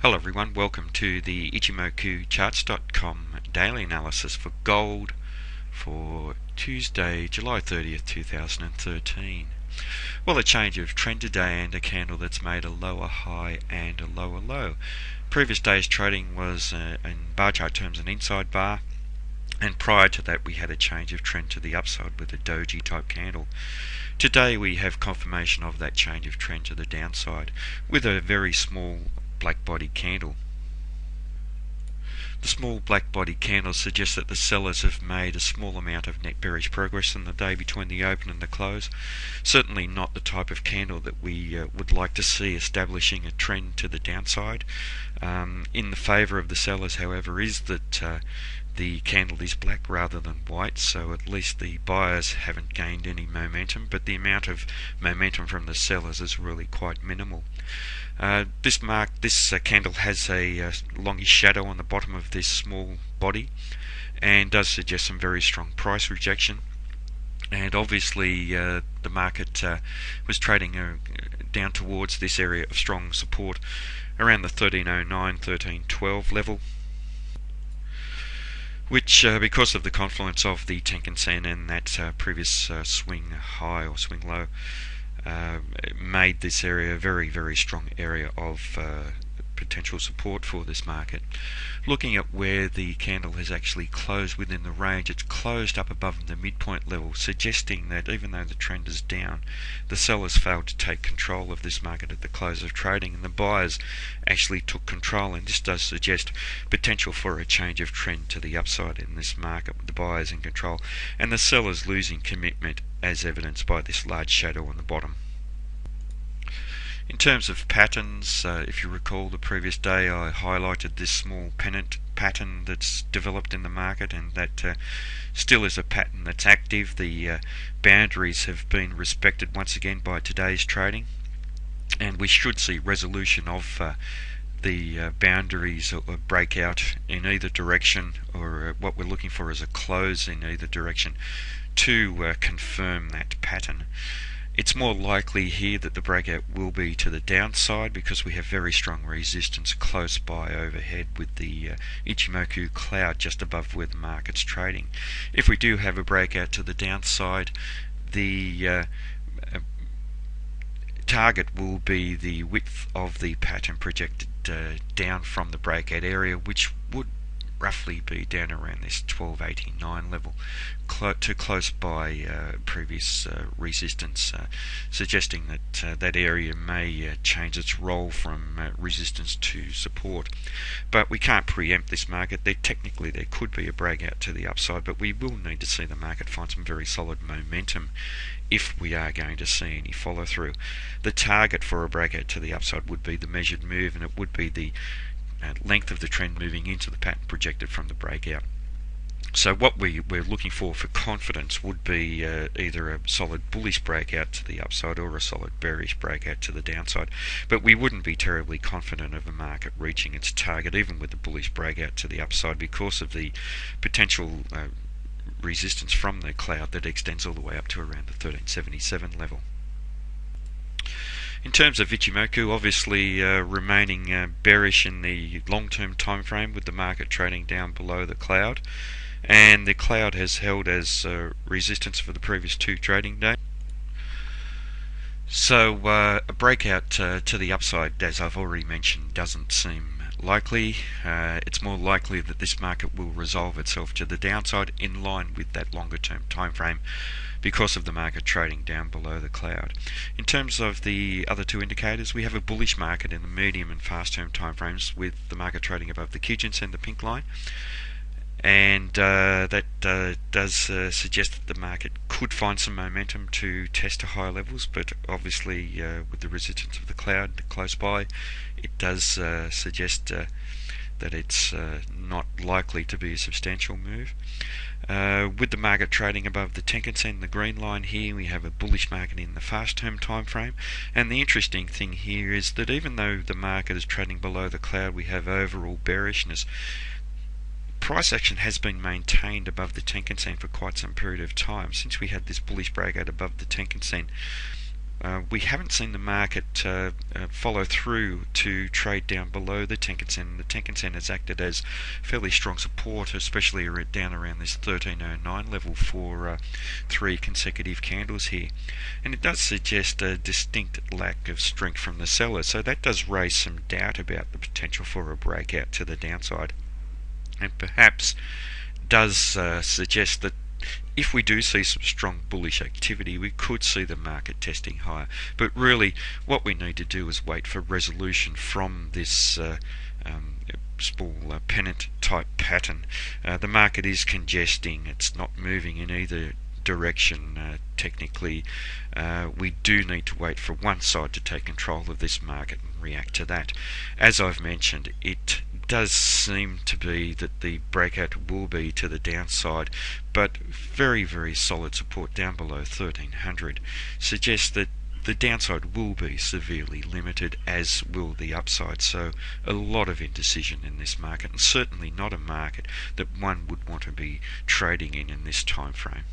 Hello everyone, welcome to the Ichimoku charts.com daily analysis for gold for Tuesday, July 30th, 2013. Well, a change of trend today and a candle that's made a lower high and a lower low. Previous day's trading was, in bar chart terms, an inside bar. And prior to that we had a change of trend to the upside with a doji type candle. Today we have confirmation of that change of trend to the downside with a very small black bodied candle. The small black bodied candle suggests that the sellers have made a small amount of net bearish progress in the day between the open and the close. Certainly not the type of candle that we would like to see establishing a trend to the downside. In the favour of the sellers, however, is that the candle is black rather than white, so at least the buyers haven't gained any momentum, but the amount of momentum from the sellers is really quite minimal. This candle has a longish shadow on the bottom of this small body and does suggest some very strong price rejection. And obviously the market was trading down towards this area of strong support around the 1309, 1312 level, which because of the confluence of the Tenkan Sen and that previous swing high or swing low, made this area a very, very strong area of potential support for this market. Looking at where the candle has actually closed within the range, it's closed up above the midpoint level, suggesting that even though the trend is down, the sellers failed to take control of this market at the close of trading, and the buyers actually took control, and this does suggest potential for a change of trend to the upside in this market, with the buyers in control and the sellers losing commitment, as evidenced by this large shadow on the bottom. In terms of patterns, if you recall the previous day I highlighted this small pennant pattern that's developed in the market, and that still is a pattern that's active. The boundaries have been respected once again by today's trading, and we should see resolution of the boundaries or breakout in either direction, or what we're looking for is a close in either direction to confirm that pattern. It's more likely here that the breakout will be to the downside because we have very strong resistance close by overhead with the Ichimoku cloud just above where the market's trading. If we do have a breakout to the downside, the target will be the width of the pattern projected down from the breakout area, which would roughly be down around this 1289 level, to close by previous resistance, suggesting that that area may change its role from resistance to support. But we can't preempt this market. Technically there could be a breakout to the upside, but we will need to see the market find some very solid momentum if we are going to see any follow through. The target for a breakout to the upside would be the measured move, and it would be the length of the trend moving into the pattern projected from the breakout. So what we're looking for confidence would be either a solid bullish breakout to the upside or a solid bearish breakout to the downside. But we wouldn't be terribly confident of a market reaching its target even with the bullish breakout to the upside because of the potential resistance from the cloud that extends all the way up to around the 1377 level. In terms of Ichimoku, obviously remaining bearish in the long-term time frame with the market trading down below the cloud, and the cloud has held as resistance for the previous two trading days. So a breakout to the upside, as I've already mentioned, doesn't seem likely. It's more likely that this market will resolve itself to the downside in line with that longer term time frame because of the market trading down below the cloud. In terms of the other two indicators, we have a bullish market in the medium and fast term time frames with the market trading above the Kijun and the pink line, and that does suggest that the market could find some momentum to test to higher levels, but obviously with the resistance of the cloud close by, it does suggest that it's not likely to be a substantial move. With the market trading above the Tenkan Sen, the green line here, we have a bullish market in the fast term time frame, and the interesting thing here is that even though the market is trading below the cloud, we have overall bearishness. Price action has been maintained above the Tenkan Sen for quite some period of time. Since we had this bullish breakout above the Tenkan Sen, We haven't seen the market follow through to trade down below the Tenkan Sen. The Tenkan Sen has acted as fairly strong support, especially down around this 1309 level for 3 consecutive candles here. And it does suggest a distinct lack of strength from the seller, so that does raise some doubt about the potential for a breakout to the downside, and perhaps does suggest that if we do see some strong bullish activity, we could see the market testing higher. But really, what we need to do is wait for resolution from this small pennant type pattern. The market is congesting, it's not moving in either direction technically. We do need to wait for one side to take control of this market and react to that. As I've mentioned, it does seem to be that the breakout will be to the downside, but very, very solid support down below 1300 suggests that the downside will be severely limited, as will the upside. So a lot of indecision in this market, and certainly not a market that one would want to be trading in this time frame.